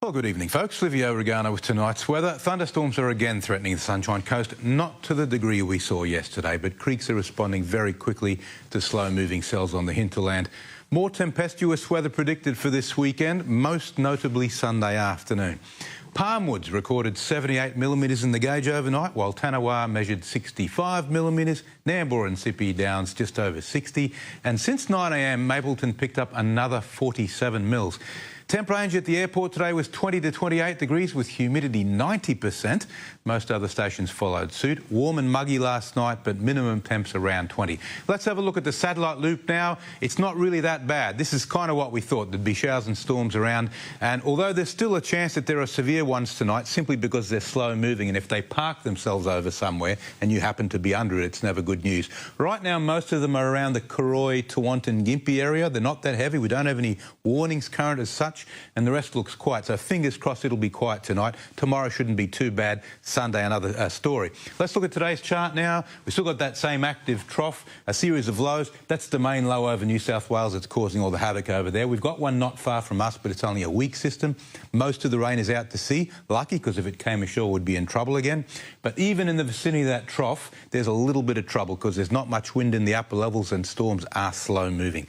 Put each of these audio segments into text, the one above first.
Well, good evening, folks. Livio, Regano with tonight's weather. Thunderstorms are again threatening the Sunshine Coast, not to the degree we saw yesterday, but creeks are responding very quickly to slow-moving cells on the hinterland. More tempestuous weather predicted for this weekend, most notably Sunday afternoon. Palmwoods recorded 78 millimetres in the gauge overnight, while Tanawar measured 65 millimetres, Nambour and Sippy Downs just over 60, and since 9 a.m, Mapleton picked up another 47 mils. Temp range at the airport today was 20 to 28 degrees with humidity 90%. Most other stations followed suit. Warm and muggy last night, but minimum temps around 20. Let's have a look at the satellite loop now. It's not really that bad. This is kind of what we thought. There'd be showers and storms around. And although there's still a chance that there are severe ones tonight, simply because they're slow moving, and if they park themselves over somewhere and you happen to be under it, it's never good news. Right now, most of them are around the Karoi, Tewantin, Gympie area. They're not that heavy. We don't have any warnings current as such, and the rest looks quiet. So fingers crossed it'll be quiet tonight. Tomorrow shouldn't be too bad. Sunday, another story. Let's look at today's chart now. We've still got that same active trough, a series of lows. That's the main low over New South Wales that's causing all the havoc over there. We've got one not far from us, but it's only a weak system. Most of the rain is out to sea. Lucky, because if it came ashore, we'd be in trouble again. But even in the vicinity of that trough, there's a little bit of trouble because there's not much wind in the upper levels and storms are slow moving.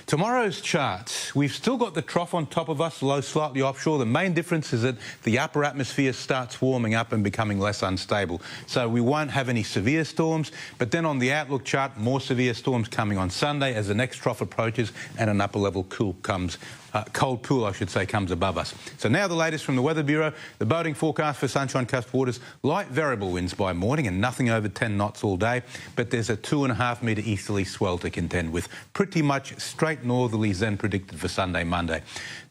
Tomorrow's chart, we've still got the trough on top of us, low slightly offshore. The main difference is that the upper atmosphere starts warming up and becoming less unstable. So we won't have any severe storms, but then on the outlook chart, more severe storms coming on Sunday as the next trough approaches and an upper level cold pool, comes above us. So now the latest from the Weather Bureau, the boating forecast for Sunshine Coast waters, light variable winds by morning and nothing over 10 knots all day, but there's a 2.5 metre easterly swell to contend with. Pretty much straight northerlies then predicted for Sunday, Monday.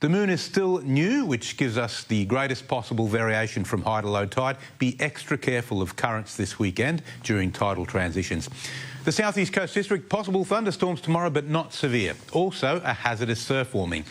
The moon is still new, which gives us the greatest possible variation from high to low tide. Be extra careful of currents this weekend during tidal transitions. The South East Coast District, possible thunderstorms tomorrow, but not severe. Also, a hazardous surf warning,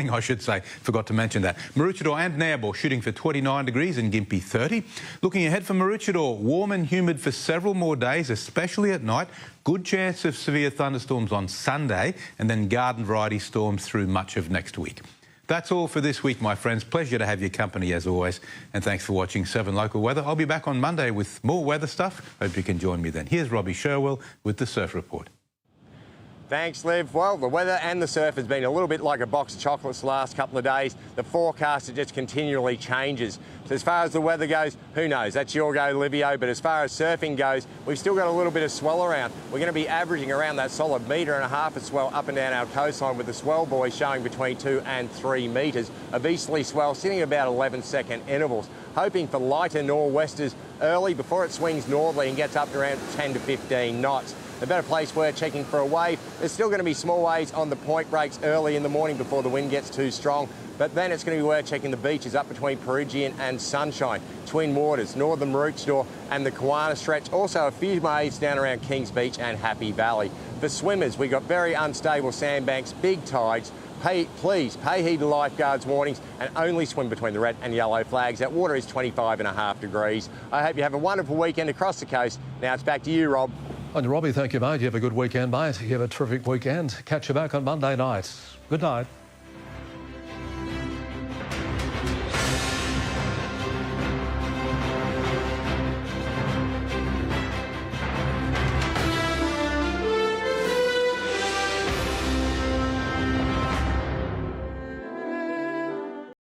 I should say. Forgot to mention that. Maroochydore and Nambour shooting for 29 degrees and Gympie 30. Looking ahead for Maroochydore, warm and humid for several more days, especially at night. Good chance of severe thunderstorms on Sunday and then garden variety storms through much of next week. That's all for this week, my friends. Pleasure to have your company as always. And thanks for watching 7 Local Weather. I'll be back on Monday with more weather stuff. Hope you can join me then. Here's Robbie Sherwell with the Surf Report. Thanks, Liv. Well, the weather and the surf has been a little bit like a box of chocolates the last couple of days. The forecast just continually changes. So as far as the weather goes, who knows? That's your go, Livio. But as far as surfing goes, we've still got a little bit of swell around. We're going to be averaging around that solid 1.5 metres of swell up and down our coastline, with the swell buoys showing between 2 and 3 metres of easterly swell sitting at about 11-second intervals. Hoping for lighter nor'westers early before it swings northerly and gets up to around 10 to 15 knots. A better place we're checking for a wave. There's still going to be small waves on the point breaks early in the morning before the wind gets too strong, but then it's going to be worth checking the beaches up between Perugian and Sunshine, Twin Waters, Northern Maroochydore and the Kawana Stretch. Also a few waves down around Kings Beach and Happy Valley. For swimmers, we've got very unstable sandbanks, big tides. Please pay heed to lifeguards' warnings and only swim between the red and yellow flags. That water is 25.5 degrees. I hope you have a wonderful weekend across the coast. Now it's back to you, Rob. And Robbie, thank you, mate. You have a good weekend, mate. You have a terrific weekend. Catch you back on Monday night. Good night.